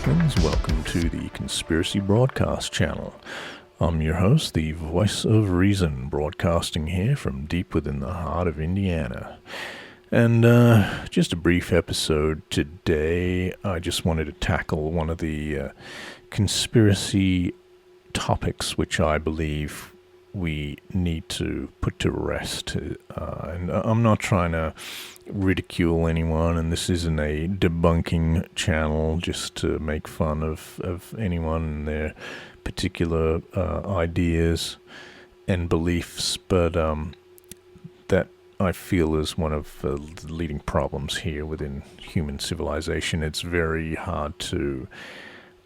Earthlings, welcome to the Conspiracy Broadcast Channel. I'm your host, the voice of reason, broadcasting here from deep within the heart of Indiana. And just a brief episode today. I just wanted to tackle one of the conspiracy topics which I believe we need to put to rest. And I'm not trying to ridicule anyone, and this isn't a debunking channel just to make fun of anyone and their particular ideas and beliefs, but that I feel is one of the leading problems here within human civilization. It's very hard to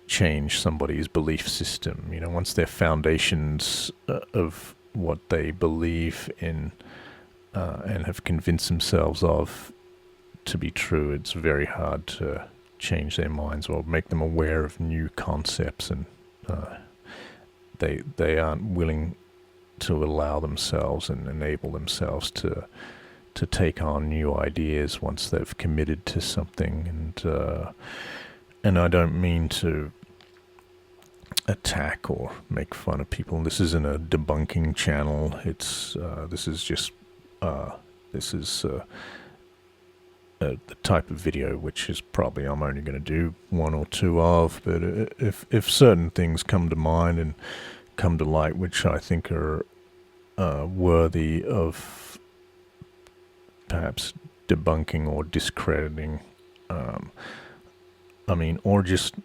change somebody's belief system. You know, once their foundations of what they believe in and have convinced themselves of to be true, it's very hard to change their minds or make them aware of new concepts, and they aren't willing to allow themselves and enable themselves to take on new ideas once they've committed to something. And I don't mean to attack or make fun of people. This isn't a debunking channel. This is the type of video which is probably I'm only going to do one or two of, but if certain things come to mind and come to light which I think are worthy of perhaps debunking or discrediting, or just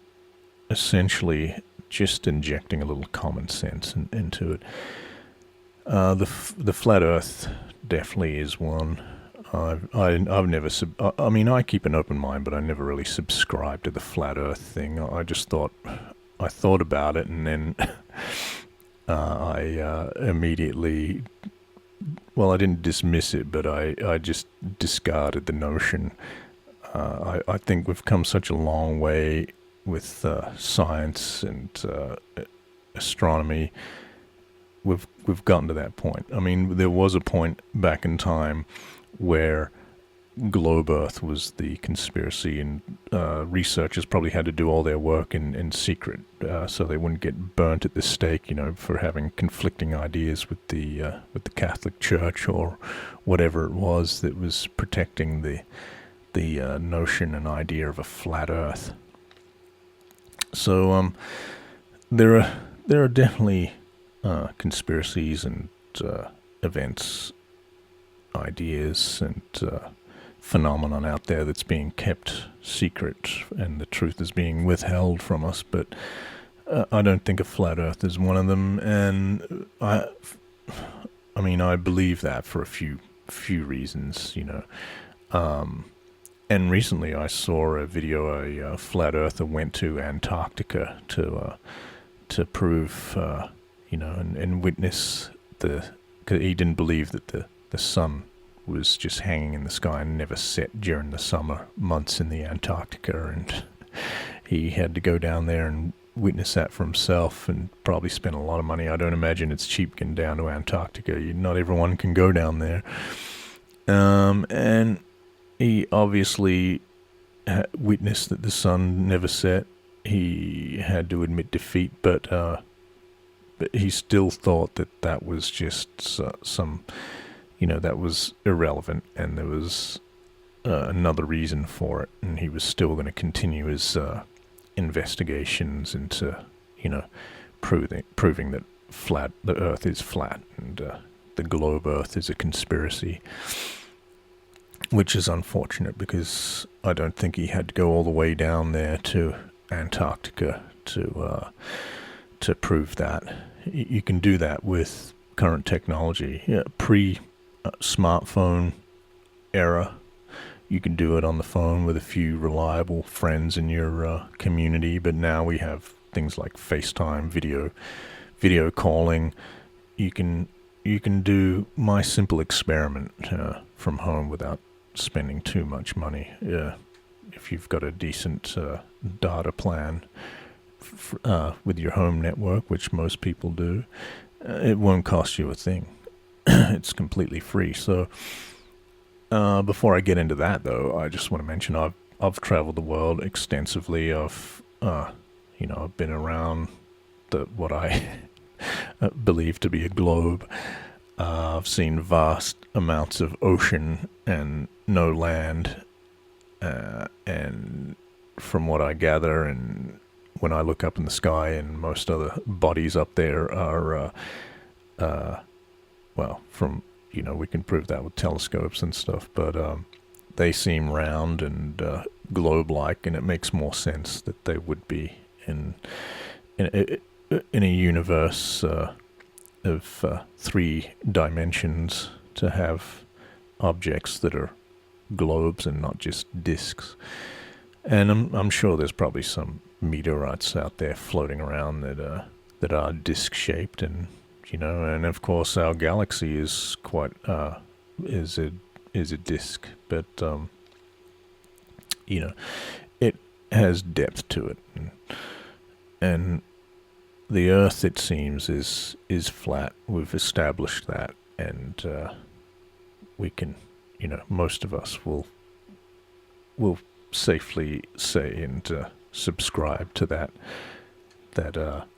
essentially just injecting a little common sense into it. The flat Earth definitely is one. I've never I keep an open mind, but I never really subscribed to the flat Earth thing. I just thought about it, and then I immediately, I didn't dismiss it, but I just discarded the notion. I think we've come such a long way with science and astronomy. We've gotten to that point. I mean, there was a point back in time where globe Earth was the conspiracy, and researchers probably had to do all their work in secret, so they wouldn't get burnt at the stake, for having conflicting ideas with the Catholic Church or whatever it was that was protecting the notion and idea of a flat Earth. So there are definitely conspiracies and events, ideas, and phenomenon out there that's being kept secret, and the truth is being withheld from us. But I don't think a flat Earth is one of them, and I believe that for a few reasons, And recently I saw a video, a flat earther went to Antarctica to prove, and witness because he didn't believe that the sun was just hanging in the sky and never set during the summer months in the Antarctica, and he had to go down there and witness that for himself and probably spend a lot of money. I don't imagine it's cheap getting down to Antarctica. Not everyone can go down there. And he obviously witnessed that the sun never set. He had to admit defeat, but he still thought that was just that was irrelevant, and there was another reason for it, and he was still going to continue his investigations into, proving that the Earth is flat, and the globe Earth is a conspiracy. Which is unfortunate, because I don't think he had to go all the way down there to Antarctica to prove that. You can do that with current technology. Pre-smartphone era, you can do it on the phone with a few reliable friends in your community. But now we have things like FaceTime, video calling. You can do my simple experiment from home without spending too much money. If you've got a decent data plan with your home network, which most people do, it won't cost you a thing. It's completely free. So before I get into that, though, I just want to mention I've traveled the world extensively. I've I've been around what I believe to be a globe. I've seen vast amounts of ocean and no land, and from what I gather, and when I look up in the sky, and most other bodies up there are, from we can prove that with telescopes and stuff, but they seem round and globe-like, and it makes more sense that they would be in a universe of 3 dimensions to have objects that are globes and not just disks. And I'm sure there's probably some meteorites out there floating around that are disc-shaped, and and of course our galaxy is quite is a disc, but it has depth to it, and the Earth, it seems, is flat. We've established that, and we can, most of us will safely say and subscribe to that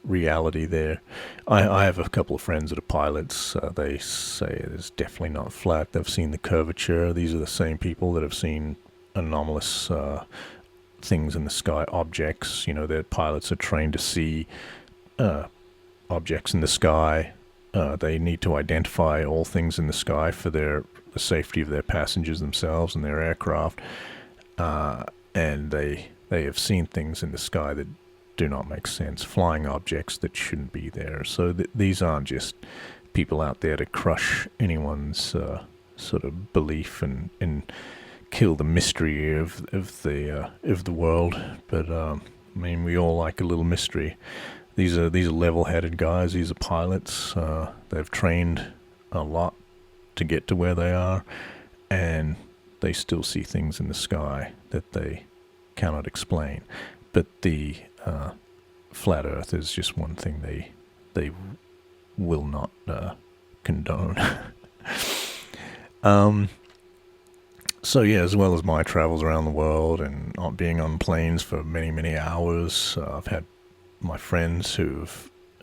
reality there. I have a couple of friends that are pilots. They say it is definitely not flat. They've seen the curvature. These are the same people that have seen anomalous things in the sky, objects. Their pilots are trained to see objects in the sky. They need to identify all things in the sky for the safety of their passengers themselves and their aircraft. And they have seen things in the sky that do not make sense, flying objects that shouldn't be there. So these aren't just people out there to crush anyone's sort of belief and kill the mystery of the world. But we all like a little mystery. These are level-headed guys. These are pilots. They've trained a lot to get to where they are, and they still see things in the sky that they cannot explain. But the flat Earth is just one thing they will not condone. So yeah, as well as my travels around the world and being on planes for many, many hours, I've had my friends who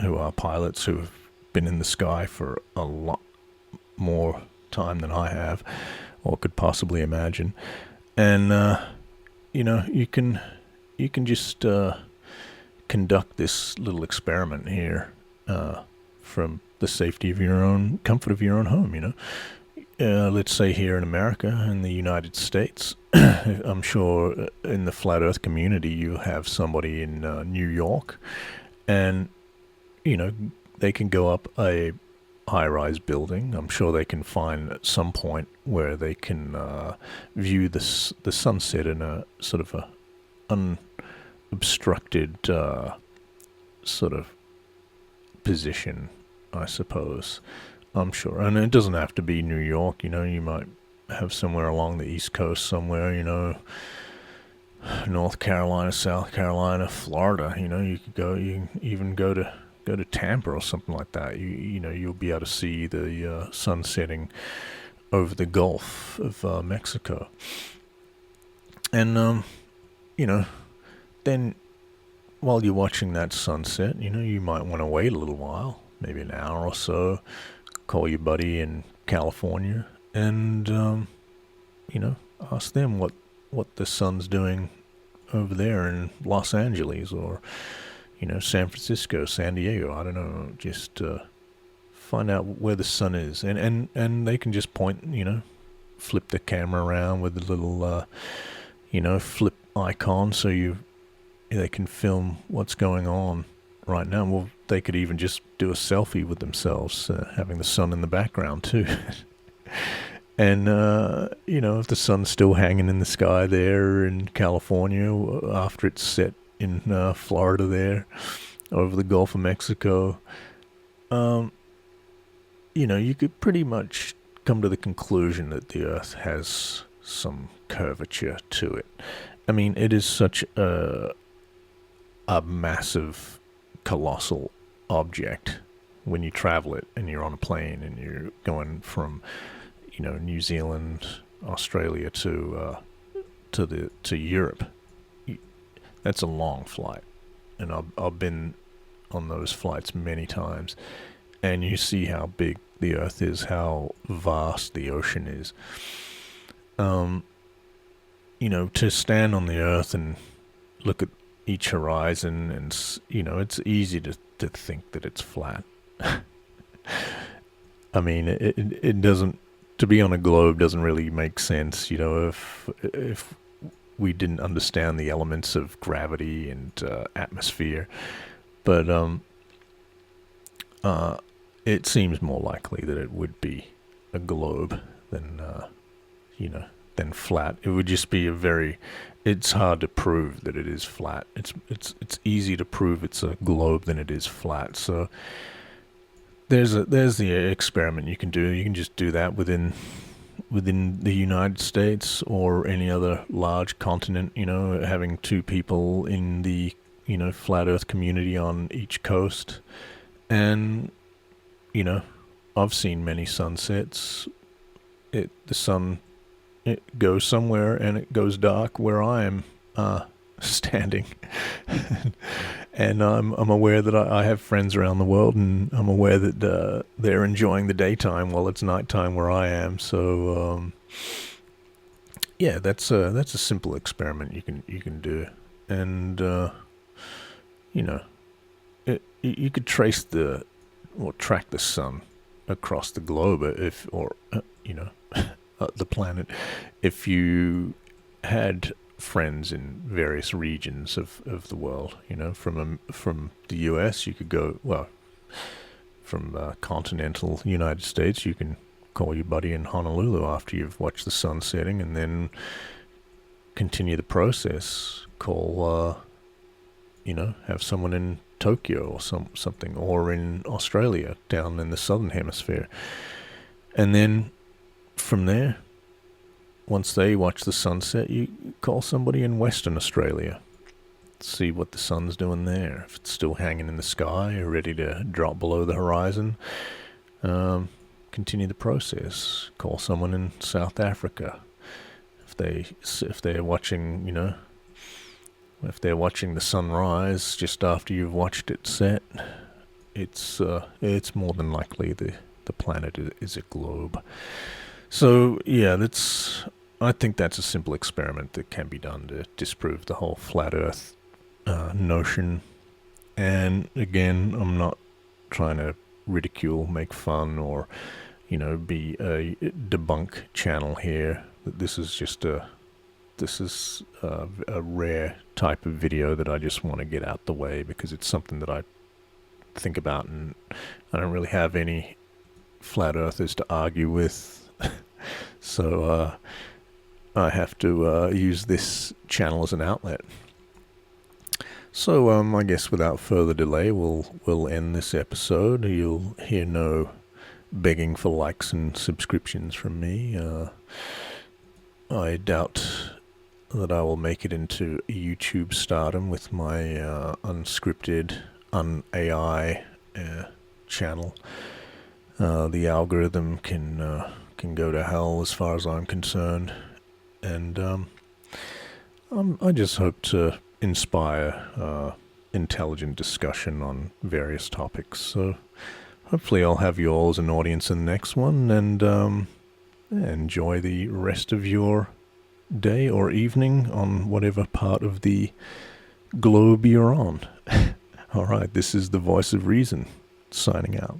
are pilots who have been in the sky for a lot more time than I have or could possibly imagine. And you can just conduct this little experiment here from the safety of your own, comfort of your own home. Let's say here in America, in the United States, I'm sure in the Flat Earth community you have somebody in New York, and they can go up a high-rise building. I'm sure they can find at some point where they can view the sunset in a sort of a unobstructed sort of position, I suppose. I'm sure. And it doesn't have to be New York, you might have somewhere along the East Coast somewhere, North Carolina, South Carolina, Florida, you can even go to Tampa or something like that. You'll be able to see the sun setting over the Gulf of Mexico. And then while you're watching that sunset, you might want to wait a little while, maybe an hour or so. Call your buddy in California and ask them what the sun's doing over there in Los Angeles or San Francisco, San Diego. I don't know. Just find out where the sun is, and they can just point, flip the camera around with the little flip icon so they can film what's going on right now. Well, they could even just do a selfie with themselves, having the sun in the background too. And if the sun's still hanging in the sky there in California after it's set in Florida there over the Gulf of Mexico, you could pretty much come to the conclusion that the Earth has some curvature to it. It is such a massive, colossal object when you travel it and you're on a plane and you're going from New Zealand, Australia to Europe. That's a long flight. and I've been on those flights many times, and you see how big the Earth is, how vast the ocean is. Um, to stand on the Earth and look at each horizon, and it's easy to think that it's flat. I mean, it doesn't. To be on a globe doesn't really make sense. If we didn't understand the elements of gravity and atmosphere, but it seems more likely that it would be a globe than than flat. It would just be it's hard to prove that it is flat. It's easy to prove it's a globe than it is flat. So there's the experiment you can do. You can just do that within the United States or any other large continent. Having two people in the flat Earth community on each coast, and I've seen many sunsets. The sun, it goes somewhere and it goes dark where I am standing. And I'm aware that I have friends around the world, and I'm aware that they're enjoying the daytime while it's nighttime where I am. So yeah, that's a simple experiment you can do, and you could trace or track the sun across the globe the planet, if you had friends in various regions of the world. From the US you could go, from continental United States you can call your buddy in Honolulu after you've watched the sun setting, and then continue the process. Have someone in Tokyo or something, or in Australia down in the southern hemisphere, and then from there, once they watch the sunset, you call somebody in Western Australia, see what the sun's doing there. If it's still hanging in the sky or ready to drop below the horizon, continue the process. Call someone in South Africa. If they're watching, if they're watching the sunrise just after you've watched it set, it's more than likely the planet is a globe. So yeah, I think that's a simple experiment that can be done to disprove the whole flat Earth notion. And again, I'm not trying to ridicule, make fun, or be a debunk channel here. This is a rare type of video that I just want to get out the way, because it's something that I think about, and I don't really have any flat earthers to argue with. So I have to use this channel as an outlet. So I guess without further delay, we'll end this episode. You'll hear no begging for likes and subscriptions from me. I doubt that I will make it into YouTube stardom with my unscripted, un-AI channel. The algorithm can go to hell as far as I'm concerned, and I just hope to inspire intelligent discussion on various topics. So hopefully I'll have you all as an audience in the next one, and enjoy the rest of your day or evening on whatever part of the globe you're on. All right, this is the Voice of Reason, signing out.